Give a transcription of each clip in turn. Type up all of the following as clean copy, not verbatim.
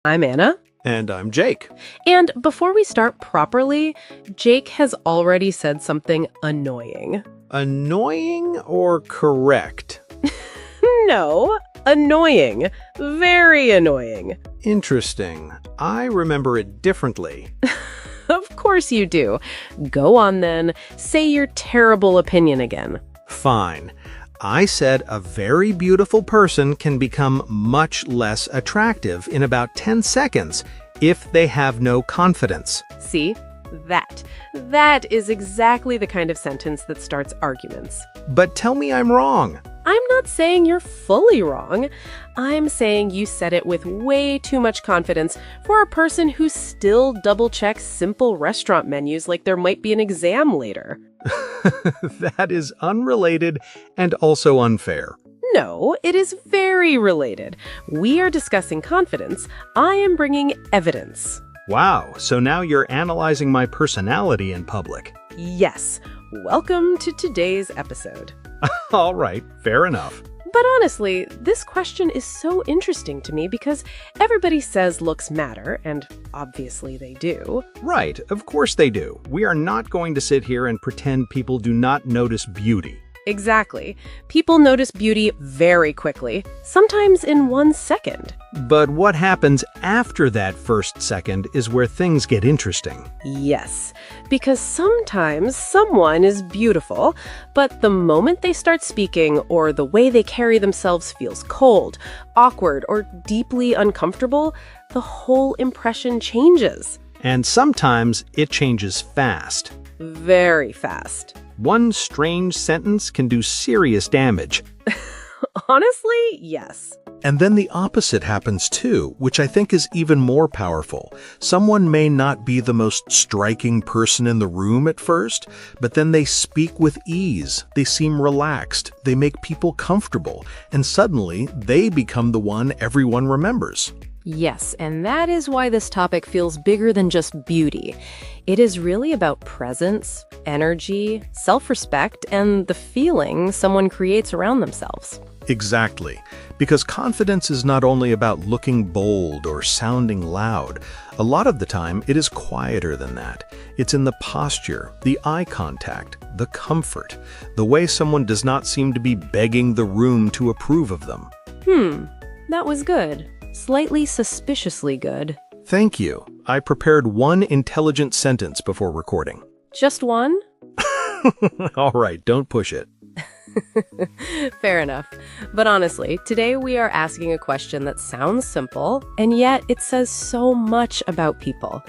I'm Anna. And I'm Jake. And before we start properly, Jake has already said something annoying. Annoying or correct? No, annoying. Very annoying. Interesting. I remember it differently. Of course you do. Go on then. Say your terrible opinion again. Fine. I said a very beautiful person can become much less attractive in about 10 seconds if they have no confidence. See? That is exactly the kind of sentence that starts arguments. But tell me I'm wrong. I'm not saying you're fully wrong. I'm saying you said it with way too much confidence for a person who still double-checks simple restaurant menus like there might be an exam later. That is unrelated and also unfair. No, it is very related. We are discussing confidence. I am bringing evidence. Wow, so now you're analyzing my personality in public. Yes. Welcome to today's episode. All right, fair enough. But honestly, this question is so interesting to me because everybody says looks matter, and obviously they do. Right, of course they do. We are not going to sit here and pretend people do not notice beauty. Exactly. People notice beauty very quickly, sometimes in 1 second. But what happens after that first second is where things get interesting. Yes, because sometimes someone is beautiful, but the moment they start speaking or the way they carry themselves feels cold, awkward, or deeply uncomfortable, the whole impression changes. And sometimes it changes fast. Very fast. One strange sentence can do serious damage. Honestly, yes. And then the opposite happens too, which I think is even more powerful. Someone may not be the most striking person in the room at first, but then they speak with ease, they seem relaxed, they make people comfortable, and suddenly they become the one everyone remembers. Yes, and that is why this topic feels bigger than just beauty. It is really about presence, energy, self-respect, and the feeling someone creates around themselves. Exactly, because confidence is not only about looking bold or sounding loud. A lot of the time, it is quieter than that. It's in the posture, the eye contact, the comfort, the way someone does not seem to be begging the room to approve of them. That was good. Slightly suspiciously good. Thank you. I prepared one intelligent sentence before recording. Just one? All right, don't push it. Fair enough. But honestly, today we are asking a question that sounds simple, and yet it says so much about people.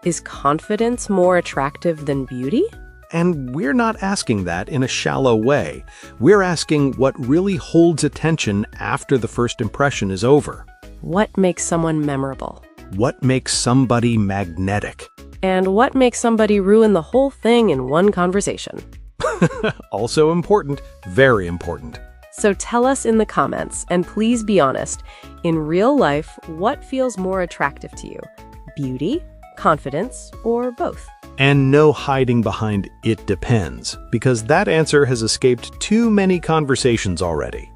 Is confidence more attractive than beauty? And we're not asking that in a shallow way. We're asking what really holds attention after the first impression is over. What makes someone memorable? What makes somebody magnetic? And what makes somebody ruin the whole thing in one conversation? Also important, very important. So tell us in the comments, and please be honest. In real life, what feels more attractive to you? Beauty, confidence, or both? And no hiding behind "it depends," because that answer has escaped too many conversations already.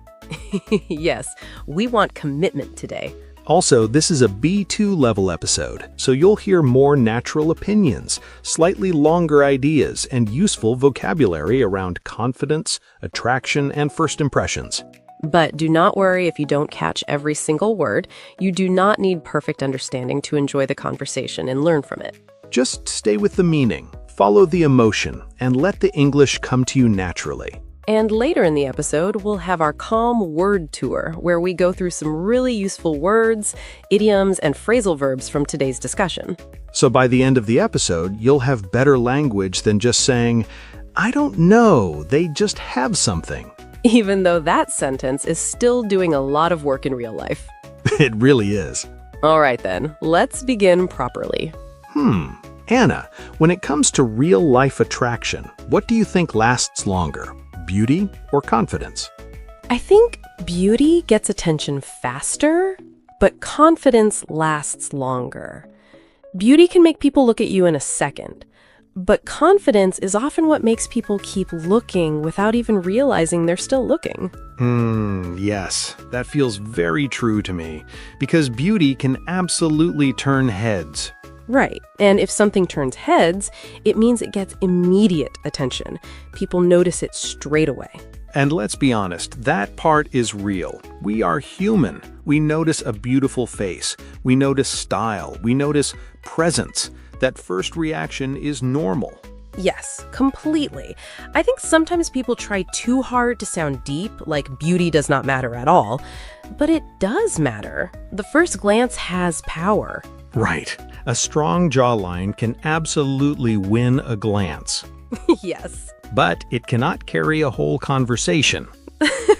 Yes, we want commitment today. Also, this is a B2 level episode, so you'll hear more natural opinions, slightly longer ideas, and useful vocabulary around confidence, attraction, and first impressions. But do not worry if you don't catch every single word. You do not need perfect understanding to enjoy the conversation and learn from it. Just stay with the meaning, follow the emotion, and let the English come to you naturally. And later in the episode, we'll have our calm word tour, where we go through some really useful words, idioms, and phrasal verbs from today's discussion. So by the end of the episode, you'll have better language than just saying, "I don't know, they just have something." Even though that sentence is still doing a lot of work in real life. It really is. All right then, let's begin properly. Anna, when it comes to real-life attraction, what do you think lasts longer? Beauty or confidence? I think beauty gets attention faster, but confidence lasts longer. Beauty can make people look at you in a second. But confidence is often what makes people keep looking without even realizing they're still looking. Yes, that feels very true to me, because beauty can absolutely turn heads. Right. And if something turns heads, it means it gets immediate attention. People notice it straight away. And let's be honest, that part is real. We are human. We notice a beautiful face. We notice style. We notice presence. That first reaction is normal. Yes, completely. I think sometimes people try too hard to sound deep, like beauty does not matter at all. But it does matter. The first glance has power. Right. A strong jawline can absolutely win a glance. Yes. But it cannot carry a whole conversation.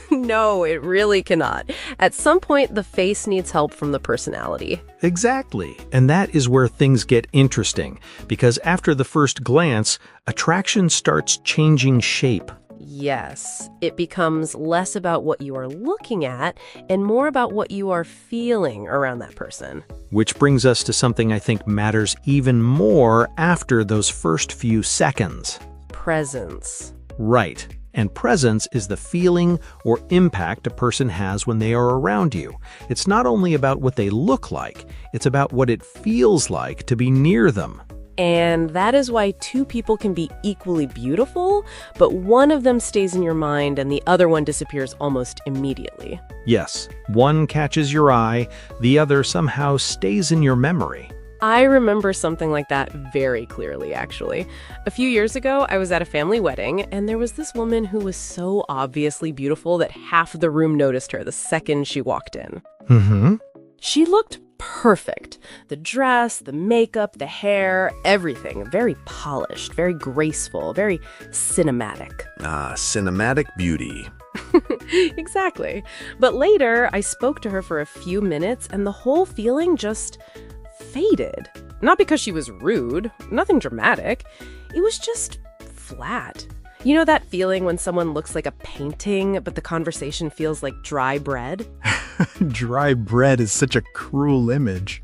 No, it really cannot. At some point, the face needs help from the personality. Exactly. And that is where things get interesting, because after the first glance, attraction starts changing shape. Yes, it becomes less about what you are looking at and more about what you are feeling around that person. Which brings us to something I think matters even more after those first few seconds. Presence. Right. And presence is the feeling or impact a person has when they are around you. It's not only about what they look like, it's about what it feels like to be near them. And that is why two people can be equally beautiful, but one of them stays in your mind and the other one disappears almost immediately. Yes, one catches your eye, the other somehow stays in your memory. I remember something like that very clearly, actually. A few years ago, I was at a family wedding, and there was this woman who was so obviously beautiful that half the room noticed her the second she walked in. She looked perfect. The dress, the makeup, the hair, everything. Very polished, very graceful, very cinematic. Cinematic beauty. Exactly. But later, I spoke to her for a few minutes, and the whole feeling just faded. Not because she was rude, nothing dramatic. It was just flat. You know that feeling when someone looks like a painting, but the conversation feels like dry bread? Dry bread is such a cruel image.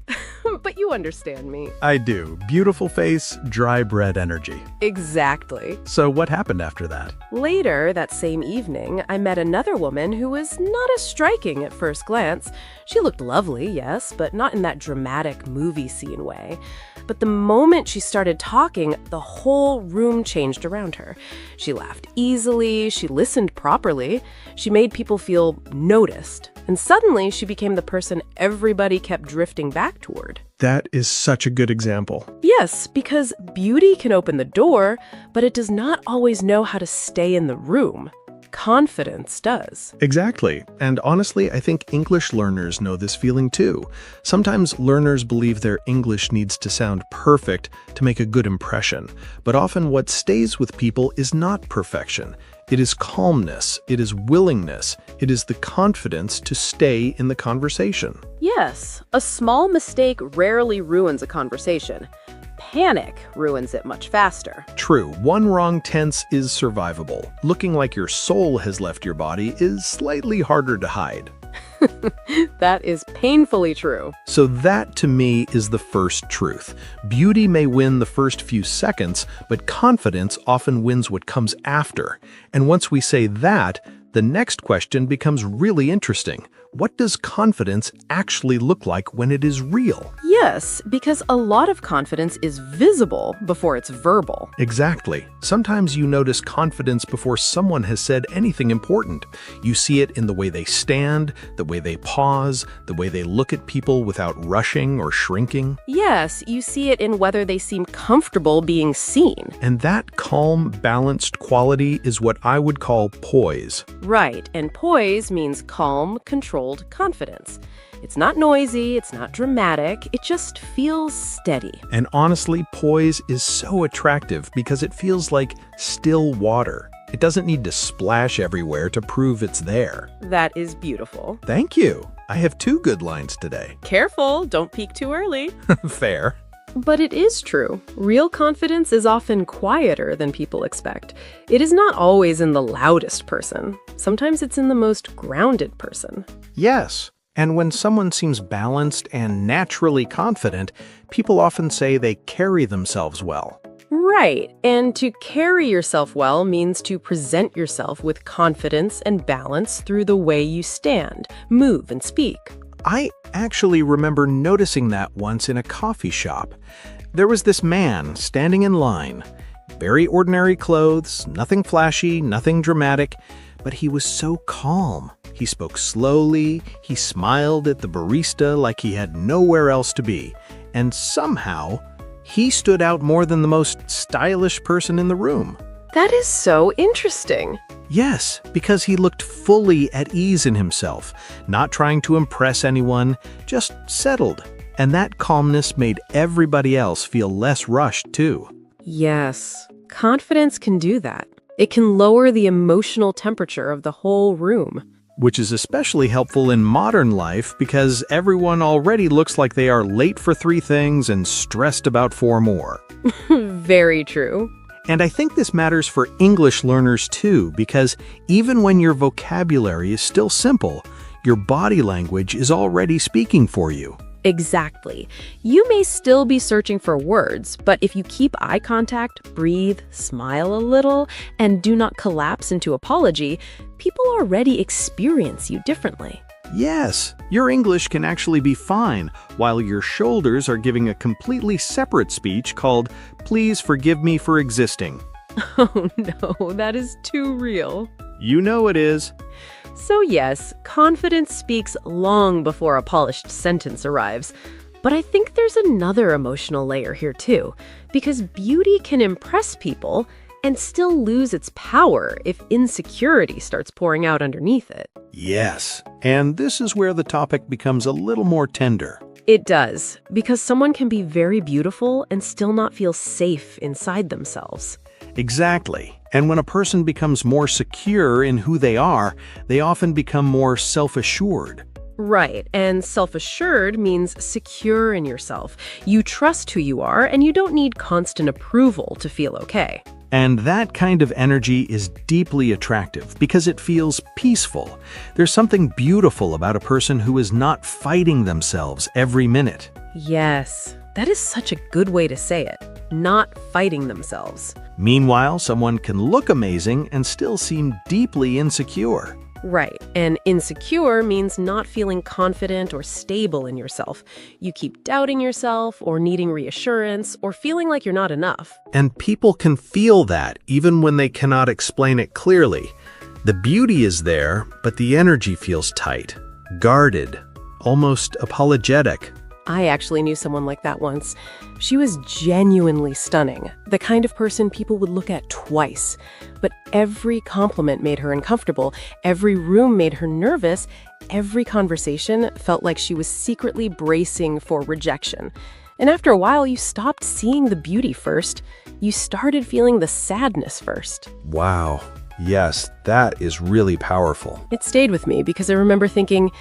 But you understand me. I do. Beautiful face, dry bread energy. Exactly. So what happened after that? Later, that same evening, I met another woman who was not as striking at first glance. She looked lovely, yes, but not in that dramatic movie scene way. But the moment she started talking, the whole room changed around her. She laughed easily, she listened properly, she made people feel noticed. And suddenly, she became the person everybody kept drifting back toward. That is such a good example. Yes, because beauty can open the door, but it does not always know how to stay in the room. Confidence does. Exactly. And honestly, I think English learners know this feeling too. Sometimes learners believe their English needs to sound perfect to make a good impression. But often what stays with people is not perfection. It is calmness, it is willingness, it is the confidence to stay in the conversation. Yes, a small mistake rarely ruins a conversation. Panic ruins it much faster. True, one wrong tense is survivable. Looking like your soul has left your body is slightly harder to hide. That is painfully true. So that, to me, is the first truth. Beauty may win the first few seconds, but confidence often wins what comes after. And once we say that, the next question becomes really interesting. What does confidence actually look like when it is real? Yes, because a lot of confidence is visible before it's verbal. Exactly. Sometimes you notice confidence before someone has said anything important. You see it in the way they stand, the way they pause, the way they look at people without rushing or shrinking. Yes, you see it in whether they seem comfortable being seen. And that calm, balanced quality is what I would call poise. Right, and poise means calm, controlled confidence. It's not noisy, it's not dramatic, it just feels steady. And honestly, poise is so attractive because it feels like still water. It doesn't need to splash everywhere to prove it's there. That is beautiful. Thank you. I have 2 good lines today. Careful, don't peek too early. Fair. But it is true. Real confidence is often quieter than people expect. It is not always in the loudest person. Sometimes it's in the most grounded person. Yes, and when someone seems balanced and naturally confident, people often say they carry themselves well. Right, and to carry yourself well means to present yourself with confidence and balance through the way you stand, move, and speak. I actually remember noticing that once in a coffee shop. There was this man standing in line. Very ordinary clothes, nothing flashy, nothing dramatic, but he was so calm. He spoke slowly, he smiled at the barista like he had nowhere else to be, and somehow, he stood out more than the most stylish person in the room. That is so interesting. Yes, because he looked fully at ease in himself, not trying to impress anyone, just settled. And that calmness made everybody else feel less rushed, too. Yes, confidence can do that. It can lower the emotional temperature of the whole room. Which is especially helpful in modern life because everyone already looks like they are late for 3 things and stressed about 4 more. Very true. And I think this matters for English learners too, because even when your vocabulary is still simple, your body language is already speaking for you. Exactly. You may still be searching for words, but if you keep eye contact, breathe, smile a little, and do not collapse into apology, people already experience you differently. Yes, your English can actually be fine, while your shoulders are giving a completely separate speech called, "Please forgive me for existing." Oh no, that is too real. You know it is. So yes, confidence speaks long before a polished sentence arrives. But I think there's another emotional layer here too, because beauty can impress people and still lose its power if insecurity starts pouring out underneath it. Yes, and this is where the topic becomes a little more tender. It does, because someone can be very beautiful and still not feel safe inside themselves. Exactly. And when a person becomes more secure in who they often become more self-assured. Right, and self-assured means secure in yourself. You trust who you are, and you don't need constant approval to feel okay. And that kind of energy is deeply attractive because it feels peaceful. There's something beautiful about a person who is not fighting themselves every minute. Yes, that is such a good way to say it. Not fighting themselves. Meanwhile, someone can look amazing and still seem deeply insecure. Right, and insecure means not feeling confident or stable in yourself. You keep doubting yourself or needing reassurance or feeling like you're not enough. And people can feel that even when they cannot explain it clearly. The beauty is there, but the energy feels tight, guarded, almost apologetic. I actually knew someone like that once. She was genuinely stunning, the kind of person people would look at twice. But every compliment made her uncomfortable, every room made her nervous, every conversation felt like she was secretly bracing for rejection. And after a while, you stopped seeing the beauty first. You started feeling the sadness first. Wow. Yes, that is really powerful. It stayed with me because I remember thinking,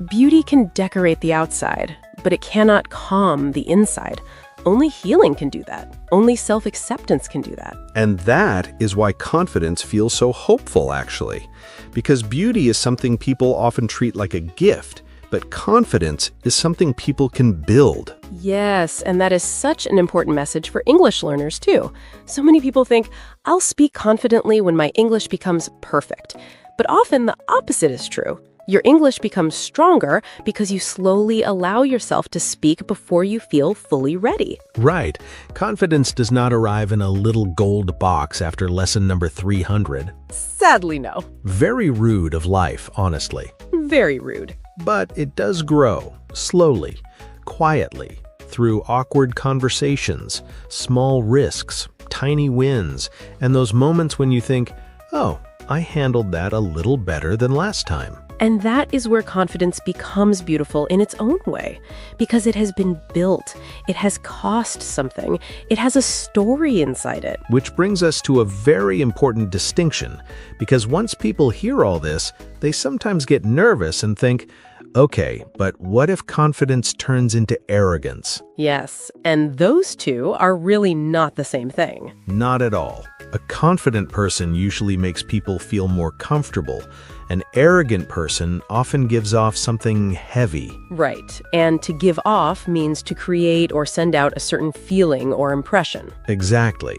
beauty can decorate the outside, but it cannot calm the inside. Only healing can do that. Only self-acceptance can do that. And that is why confidence feels so hopeful, actually. Because beauty is something people often treat like a gift, but confidence is something people can build. Yes, and that is such an important message for English learners, too. So many people think, I'll speak confidently when my English becomes perfect. But often the opposite is true. Your English becomes stronger because you slowly allow yourself to speak before you feel fully ready. Right. Confidence does not arrive in a little gold box after lesson number 300. Sadly, no. Very rude of life, honestly. Very rude. But it does grow, slowly, quietly, through awkward conversations, small risks, tiny wins, and those moments when you think, oh, I handled that a little better than last time. And that is where confidence becomes beautiful in its own way, because it has been built, it has cost something, it has a story inside it. Which brings us to a very important distinction, because once people hear all this, they sometimes get nervous and think, okay, but what if confidence turns into arrogance? Yes, and those two are really not the same thing. Not at all. A confident person usually makes people feel more comfortable, An arrogant person often gives off something heavy. Right. And to give off means to create or send out a certain feeling or impression. Exactly.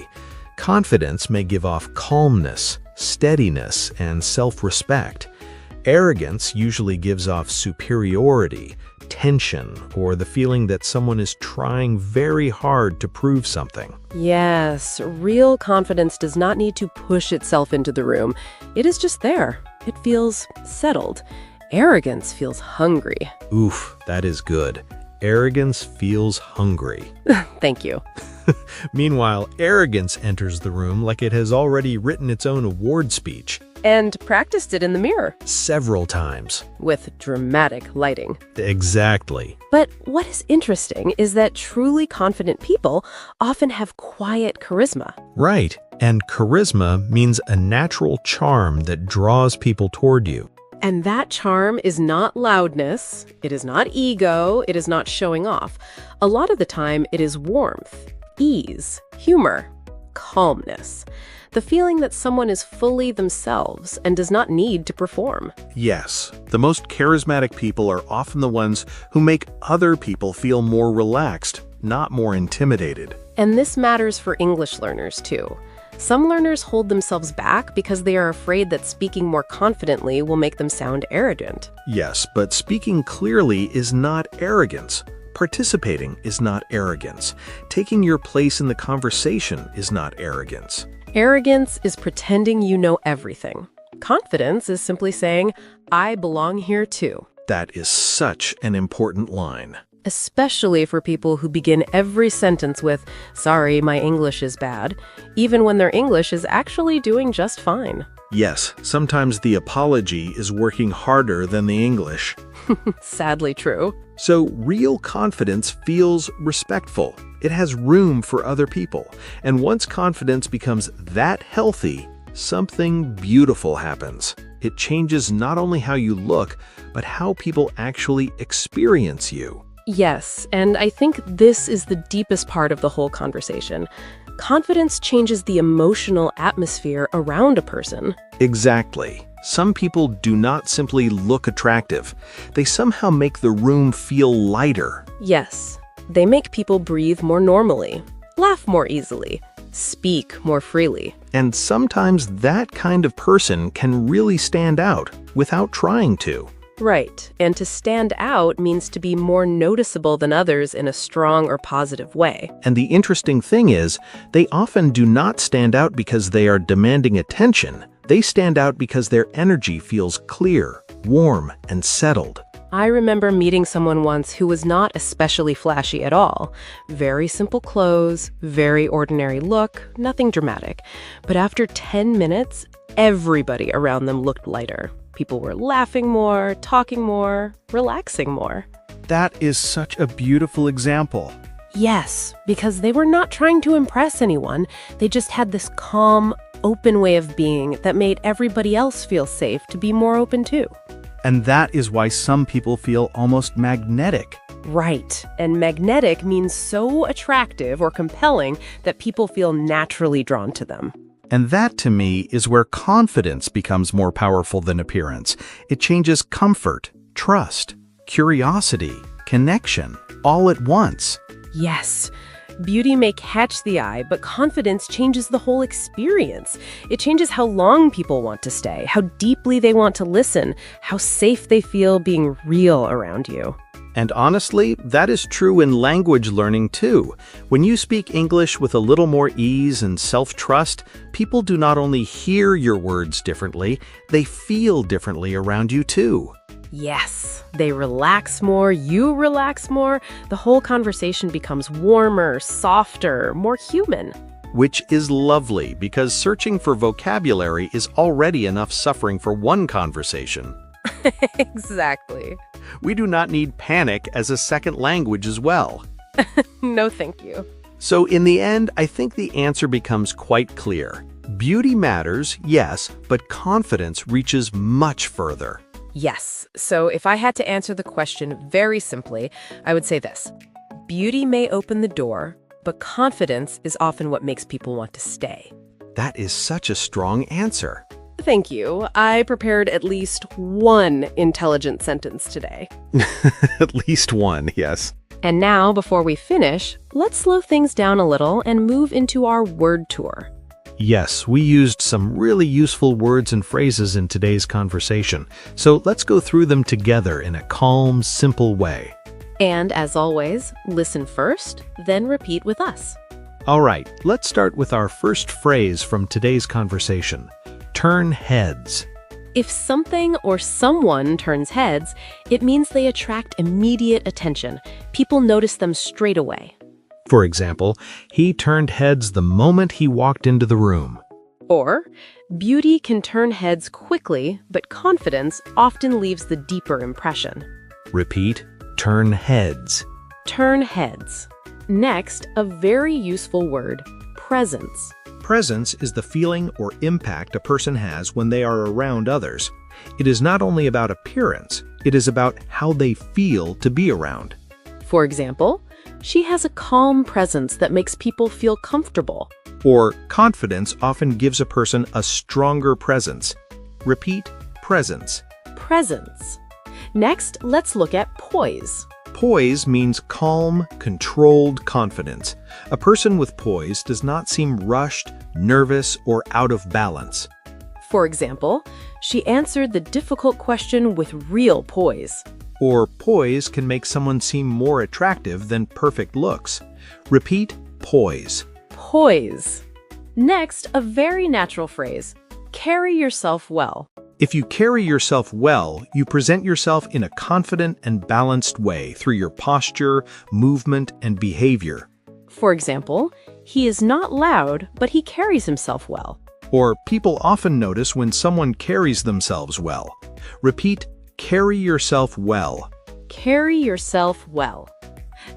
Confidence may give off calmness, steadiness, and self-respect. Arrogance usually gives off superiority, tension, or the feeling that someone is trying very hard to prove something. Yes, real confidence does not need to push itself into the room. It is just there. It feels settled. Arrogance feels hungry. Oof, that is good. Arrogance feels hungry. Thank you. Meanwhile, arrogance enters the room like it has already written its own award speech. And practiced it in the mirror. Several times. With dramatic lighting. Exactly. But what is interesting is that truly confident people often have quiet charisma. Right. And charisma means a natural charm that draws people toward you. And that charm is not loudness, it is not ego, it is not showing off. A lot of the time, it is warmth, ease, humor, calmness. The feeling that someone is fully themselves and does not need to perform. Yes, the most charismatic people are often the ones who make other people feel more relaxed, not more intimidated. And this matters for English learners, too. Some learners hold themselves back because they are afraid that speaking more confidently will make them sound arrogant. Yes, but speaking clearly is not arrogance. Participating is not arrogance. Taking your place in the conversation is not arrogance. Arrogance is pretending you know everything. Confidence is simply saying, I belong here too. That is such an important line. Especially for people who begin every sentence with, sorry, my English is bad, even when their English is actually doing just fine. Yes, sometimes the apology is working harder than the English. Sadly true. So real confidence feels respectful. It has room for other people. And once confidence becomes that healthy, something beautiful happens. It changes not only how you look, but how people actually experience you. Yes, and I think this is the deepest part of the whole conversation. Confidence changes the emotional atmosphere around a person. Exactly. Some people do not simply look attractive. They somehow make the room feel lighter. Yes, they make people breathe more normally, laugh more easily, speak more freely. And sometimes that kind of person can really stand out without trying to. Right, and to stand out means to be more noticeable than others in a strong or positive way. And the interesting thing is, they often do not stand out because they are demanding attention. They stand out because their energy feels clear, warm, and settled. I remember meeting someone once who was not especially flashy at all. Very simple clothes, very ordinary look, nothing dramatic. But after 10 minutes, everybody around them looked lighter. People were laughing more, talking more, relaxing more. That is such a beautiful example. Yes, because they were not trying to impress anyone. They just had this calm, open way of being that made everybody else feel safe to be more open too. And that is why some people feel almost magnetic. Right, and magnetic means so attractive or compelling that people feel naturally drawn to them. And that, to me, is where confidence becomes more powerful than appearance. It changes comfort, trust, curiosity, connection, all at once. Yes, beauty may catch the eye, but confidence changes the whole experience. It changes how long people want to stay, how deeply they want to listen, how safe they feel being real around you. And honestly, that is true in language learning too. When you speak English with a little more ease and self-trust, people do not only hear your words differently, they feel differently around you too. Yes, they relax more, you relax more, the whole conversation becomes warmer, softer, more human. Which is lovely because searching for vocabulary is already enough suffering for one conversation. Exactly. We do not need panic as a second language as well. No, thank you. So in the end, I think the answer becomes quite clear. Beauty matters, yes, but confidence reaches much further. Yes. So if I had to answer the question very simply, I would say this. Beauty may open the door, but confidence is often what makes people want to stay. That is such a strong answer. Thank you. I prepared at least one intelligent sentence today. At least one, yes. And now, before we finish, let's slow things down a little and move into our word tour. Yes, we used some really useful words and phrases in today's conversation, so let's go through them together in a calm, simple way. And as always, listen first, then repeat with us. All right, let's start with our first phrase from today's conversation. Turn heads. If something or someone turns heads, it means they attract immediate attention. People notice them straight away. For example, he turned heads the moment he walked into the room. Or, beauty can turn heads quickly, but confidence often leaves the deeper impression. Repeat, turn heads. Turn heads. Next, a very useful word, presence. Presence is the feeling or impact a person has when they are around others. It is not only about appearance, it is about how they feel to be around. For example, she has a calm presence that makes people feel comfortable. Or confidence often gives a person a stronger presence. Repeat, presence. Presence. Next, let's look at poise. Poise means calm, controlled confidence. A person with poise does not seem rushed, nervous, or out of balance. For example, she answered the difficult question with real poise. Or poise can make someone seem more attractive than perfect looks. Repeat, poise. Poise. Next, a very natural phrase, carry yourself well. If you carry yourself well, you present yourself in a confident and balanced way through your posture, movement, and behavior. For example, he is not loud, but he carries himself well. Or people often notice when someone carries themselves well. Repeat, carry yourself well. Carry yourself well.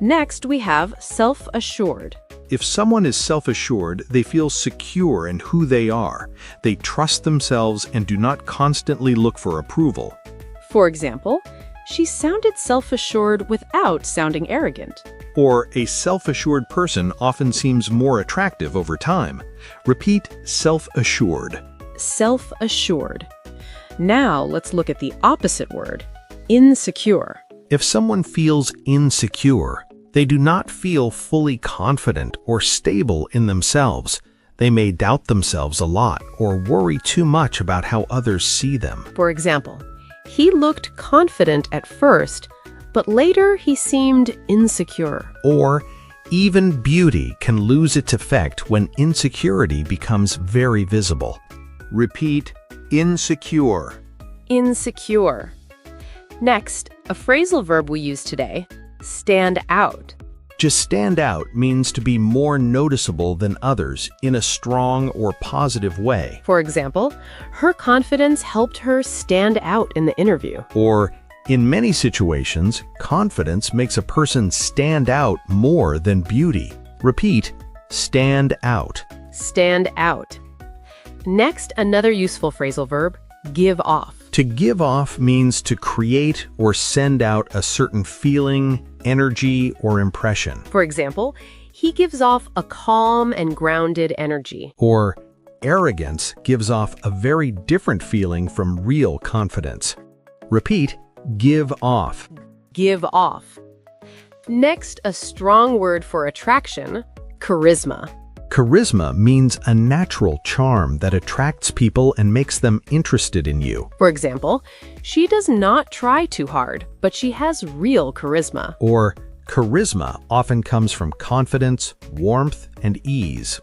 Next, we have self-assured. If someone is self-assured, they feel secure in who they are. They trust themselves and do not constantly look for approval. For example, she sounded self-assured without sounding arrogant. Or a self-assured person often seems more attractive over time. Repeat, self-assured. Self-assured. Now let's look at the opposite word, insecure. If someone feels insecure, they do not feel fully confident or stable in themselves. They may doubt themselves a lot or worry too much about how others see them. For example, he looked confident at first, but later he seemed insecure. Or even beauty can lose its effect when insecurity becomes very visible. Repeat, insecure. Insecure. Next, a phrasal verb we use today, stand out. To stand out means to be more noticeable than others in a strong or positive way. For example, her confidence helped her stand out in the interview. Or, in many situations, confidence makes a person stand out more than beauty. Repeat, stand out. Stand out. Next, another useful phrasal verb, give off. To give off means to create or send out a certain feeling, energy, or impression. For example, he gives off a calm and grounded energy. Or arrogance gives off a very different feeling from real confidence. Repeat, give off. Give off. Next, a strong word for attraction, charisma. Charisma means a natural charm that attracts people and makes them interested in you. For example, she does not try too hard, but she has real charisma. Or charisma often comes from confidence, warmth, and ease.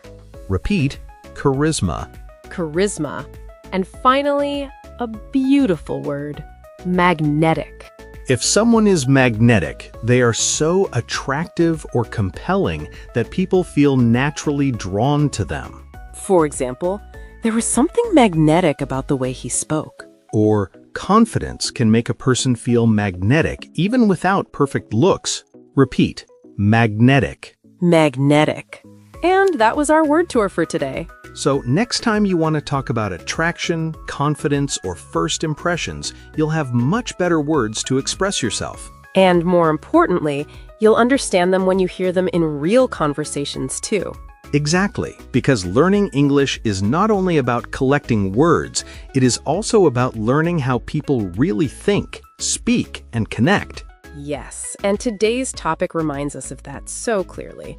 Repeat, charisma. Charisma. And finally, a beautiful word, magnetic. If someone is magnetic, they are so attractive or compelling that people feel naturally drawn to them. For example, there was something magnetic about the way he spoke. Or confidence can make a person feel magnetic even without perfect looks. Repeat, magnetic. Magnetic. And that was our word tour for today. So next time you want to talk about attraction, confidence, or first impressions, you'll have much better words to express yourself. And more importantly, you'll understand them when you hear them in real conversations too. Exactly, because learning English is not only about collecting words, it is also about learning how people really think, speak, and connect. Yes, and today's topic reminds us of that so clearly.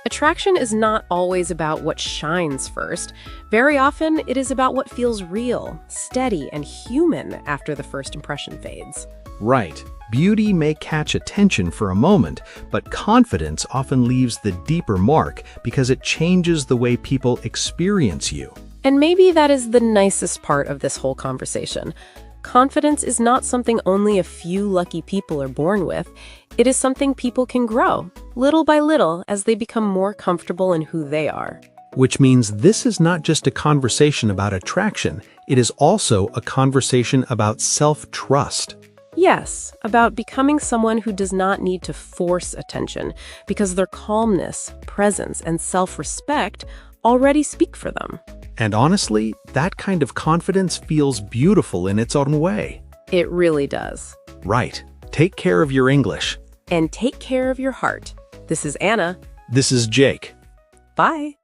Attraction is not always about what shines first. Very often, it is about what feels real, steady, and human after the first impression fades. Right. Beauty may catch attention for a moment, but confidence often leaves the deeper mark because it changes the way people experience you. And maybe that is the nicest part of this whole conversation. Confidence is not something only a few lucky people are born with. It is something people can grow, little by little, as they become more comfortable in who they are. Which means this is not just a conversation about attraction, it is also a conversation about self-trust. Yes, about becoming someone who does not need to force attention, because their calmness, presence, and self-respect already speak for them. And honestly, that kind of confidence feels beautiful in its own way. It really does. Right. Take care of your English. And take care of your heart. This is Anna. This is Jake. Bye.